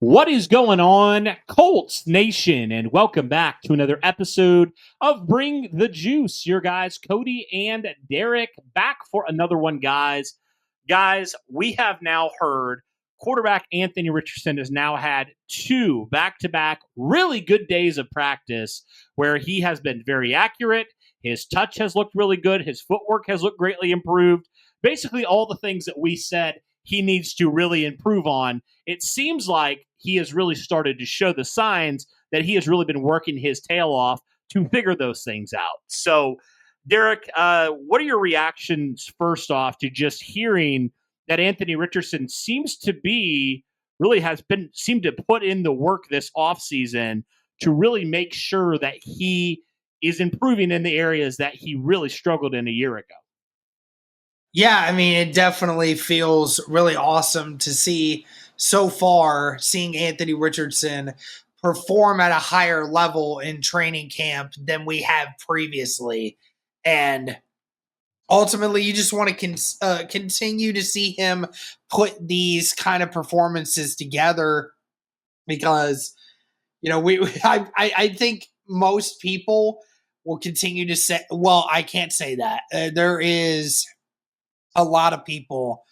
What is going on, Colts Nation? And welcome back to another episode of Bring the Juice. Your guys, Cody and Derek, back for another one, guys. Guys, we have now heard quarterback Anthony Richardson has now had two back-to-back really good days of practice where he has been very accurate. His touch has looked really good. His footwork has looked greatly improved. Basically, all the things that we said he needs to really improve on. It seems like he has really started to show the signs that he has really been working his tail off to figure those things out. So, Derek, what are your reactions first off to just hearing that Anthony Richardson seemed to put in the work this offseason to really make sure that he is improving in the areas that he really struggled in a year ago? Yeah, I mean, it definitely feels really awesome to see so far, seeing Anthony Richardson perform at a higher level in training camp than we have previously. And ultimately, you just want to continue to see him put these kind of performances together because, I think most people will continue to say, well, I can't say that. There is a lot of people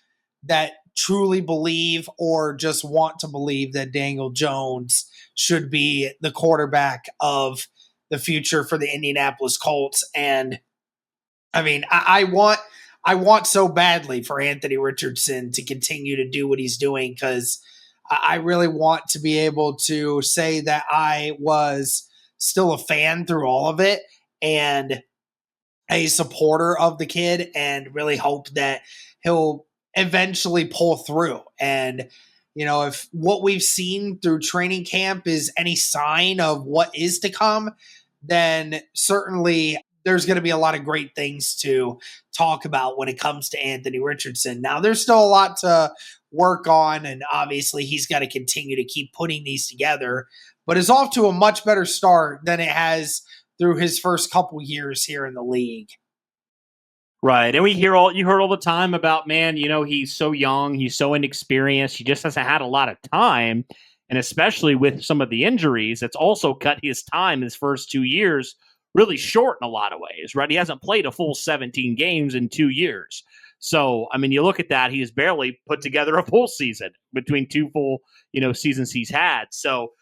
that truly believe or just want to believe that Daniel Jones should be the quarterback of the future for the Indianapolis Colts. And I mean, I want so badly for Anthony Richardson to continue to do what he's doing because I really want to be able to say that I was still a fan through all of it and a supporter of the kid and really hope that he'll eventually pull through. And, if what we've seen through training camp is any sign of what is to come, then certainly there's going to be a lot of great things to talk about when it comes to Anthony Richardson. Now, there's still a lot to work on, and obviously he's got to continue to keep putting these together, but is off to a much better start than it has through his first couple years here in the league. Right. And you heard all the time about, man, he's so young, he's so inexperienced, he just hasn't had a lot of time. And especially with some of the injuries, it's also cut his time his first 2 years really short in a lot of ways, right? He hasn't played a full 17 games in 2 years. So, I mean, you look at that, he has barely put together a full season between two full, seasons he's had. So,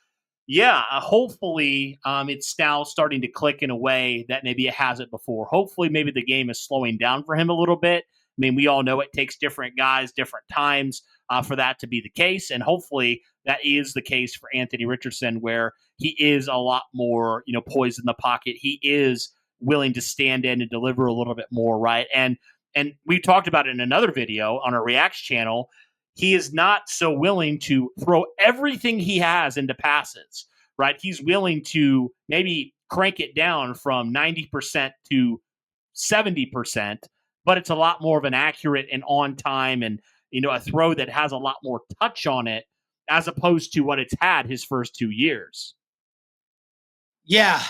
yeah, hopefully it's now starting to click in a way that maybe it hasn't before. Hopefully maybe the game is slowing down for him a little bit. I mean, we all know it takes different guys, different times for that to be the case. And hopefully that is the case for Anthony Richardson, where he is a lot more, poised in the pocket. He is willing to stand in and deliver a little bit more, right? And we talked about it in another video on our Reacts channel. He is not so willing to throw everything he has into passes, right? He's willing to maybe crank it down from 90% to 70%, but it's a lot more of an accurate and on time and, a throw that has a lot more touch on it as opposed to what it's had his first 2 years. Yeah.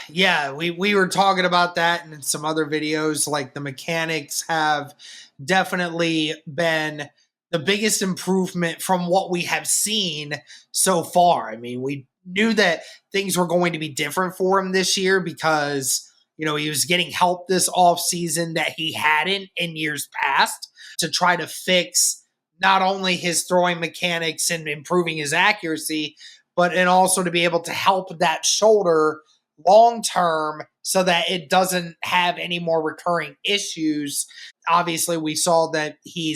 We were talking about that in some other videos. Like the mechanics have definitely been the biggest improvement from what we have seen so far. I mean, we knew that things were going to be different for him this year because, he was getting help this offseason that he hadn't in years past to try to fix not only his throwing mechanics and improving his accuracy, and also to be able to help that shoulder long term so that it doesn't have any more recurring issues. Obviously, we saw that he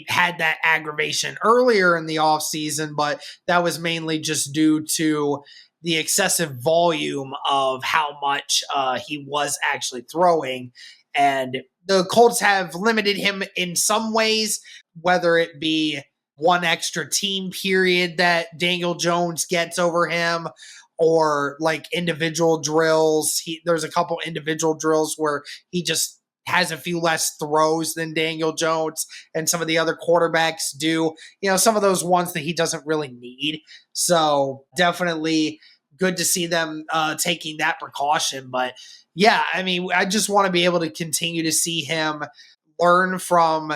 had that aggravation earlier in the offseason, but that was mainly just due to the excessive volume of how much he was actually throwing. And the Colts have limited him in some ways, whether it be one extra team period that Daniel Jones gets over him, or like individual drills. There's a couple individual drills where he just has a few less throws than Daniel Jones and some of the other quarterbacks do. Some of those ones that he doesn't really need. So definitely good to see them taking that precaution. But yeah, I mean, I just want to be able to continue to see him learn from,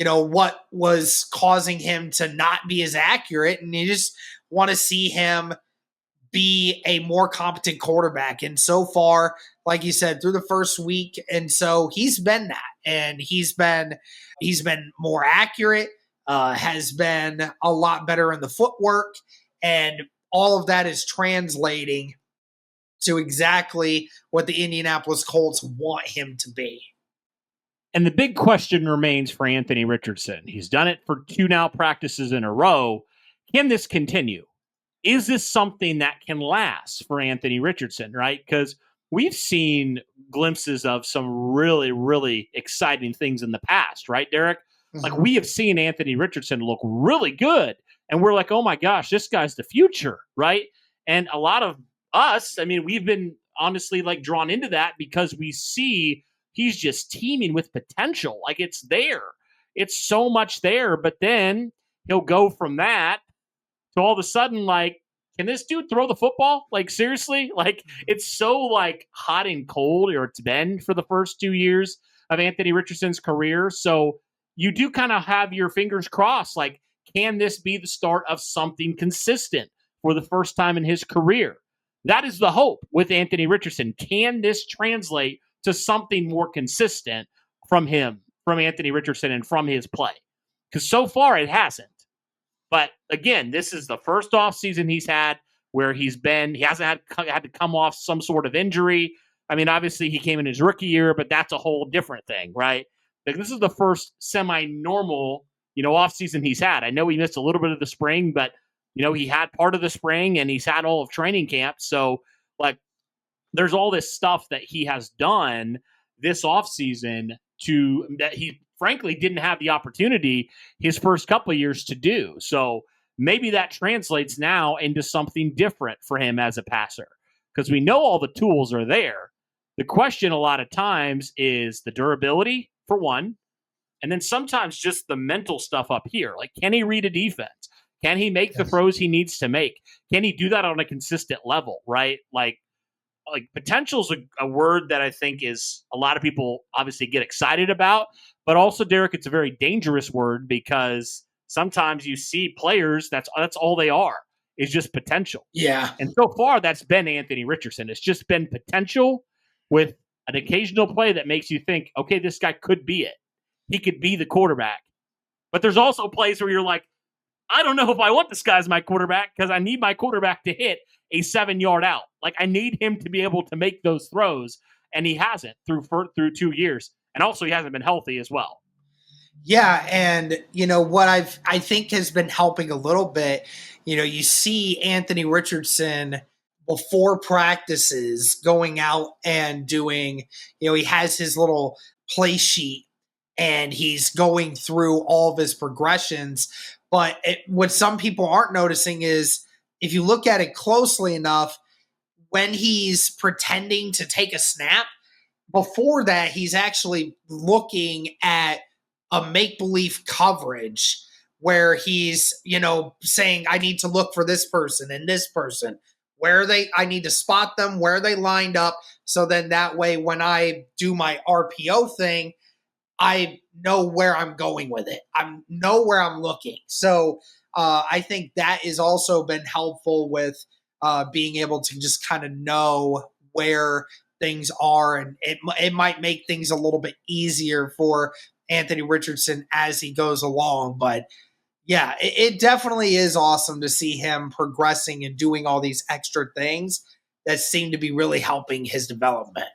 what was causing him to not be as accurate. And you just want to see him be a more competent quarterback. And so far, like you said, through the first week, and so he's been that, and he's been more accurate, has been a lot better in the footwork, and all of that is translating to exactly what the Indianapolis Colts want him to be. And the big question remains for Anthony Richardson. He's done it for 2 now practices in a row. Can this continue? Is this something that can last for Anthony Richardson, right? Because we've seen glimpses of some really, really exciting things in the past, right, Derek? Mm-hmm. Like, we have seen Anthony Richardson look really good, and we're like, oh my gosh, this guy's the future, right? And a lot of us, I mean, we've been honestly like drawn into that because we see he's just teeming with potential. Like, it's there. It's so much there, but then he'll go from that to all of a sudden, like, can this dude throw the football? Like, seriously? Like, it's so, like, hot and cold, or it's been for the first 2 years of Anthony Richardson's career. So you do kind of have your fingers crossed. Like, can this be the start of something consistent for the first time in his career? That is the hope with Anthony Richardson. Can this translate to something more consistent from him, from Anthony Richardson, and from his play? Because so far it hasn't. But again, this is the first offseason he's had where he hasn't had to come off some sort of injury. I mean, obviously he came in his rookie year, but that's a whole different thing, right? Like, this is the first semi-normal, offseason he's had. I know he missed a little bit of the spring, but he had part of the spring and he's had all of training camp. So, like, there's all this stuff that he has done this offseason that he frankly didn't have the opportunity his first couple of years to do. So maybe that translates now into something different for him as a passer, because we know all the tools are there. The question a lot of times is the durability, for one, and then sometimes just the mental stuff up here. Like, can he read a defense? Can he make the throws he needs to make? Can he do that on a consistent level, right? Like potential is a word that I think is a lot of people obviously get excited about, but also, Derek, it's a very dangerous word, because sometimes you see players that's all they are, is just potential. Yeah. And so far that's been Anthony Richardson. It's just been potential with an occasional play that makes you think, okay, this guy could be it. He could be the quarterback. But there's also plays where you're like, I don't know if I want this guy as my quarterback, because I need my quarterback to hit a 7-yard out. Like, I need him to be able to make those throws, and he hasn't through 2 years. And also, he hasn't been healthy as well. Yeah, and what I think has been helping a little bit, you see Anthony Richardson before practices going out and doing, he has his little play sheet and he's going through all of his progressions. But what some people aren't noticing is, if you look at it closely enough, when he's pretending to take a snap, before that, he's actually looking at a make-believe coverage where he's, saying, I need to look for this person and this person. I need to spot them, where they lined up. So then that way, when I do my RPO thing, I know where I'm going with it. I know where I'm looking. So I think that has also been helpful with being able to just kind of know where things are. And it might make things a little bit easier for Anthony Richardson as he goes along. But yeah, it definitely is awesome to see him progressing and doing all these extra things that seem to be really helping his development.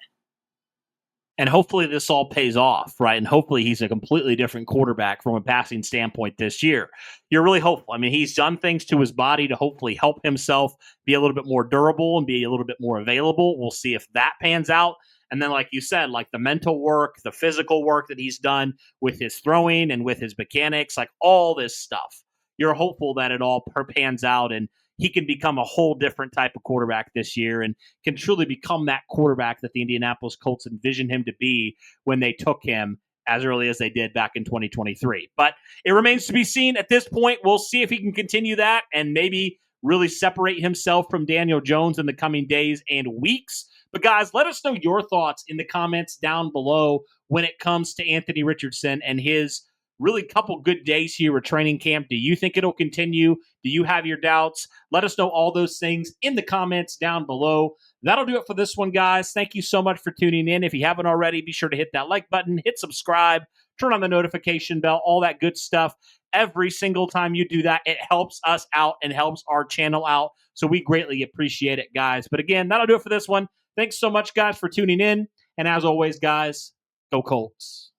And hopefully this all pays off, right? And hopefully he's a completely different quarterback from a passing standpoint this year. You're really hopeful. I mean, he's done things to his body to hopefully help himself be a little bit more durable and be a little bit more available. We'll see if that pans out. And then, like you said, like the mental work, the physical work that he's done with his throwing and with his mechanics, like all this stuff. You're hopeful that it all pans out and he can become a whole different type of quarterback this year and can truly become that quarterback that the Indianapolis Colts envisioned him to be when they took him as early as they did back in 2023. But it remains to be seen at this point. We'll see if he can continue that and maybe really separate himself from Daniel Jones in the coming days and weeks. But guys, let us know your thoughts in the comments down below when it comes to Anthony Richardson and his really couple good days here at training camp. Do you think it'll continue? Do you have your doubts? Let us know all those things in the comments down below. That'll do it for this one, guys. Thank you so much for tuning in. If you haven't already, be sure to hit that like button, hit subscribe, turn on the notification bell, all that good stuff. Every single time you do that, it helps us out and helps our channel out. So we greatly appreciate it, guys. But again, that'll do it for this one. Thanks so much, guys, for tuning in. And as always, guys, go Colts.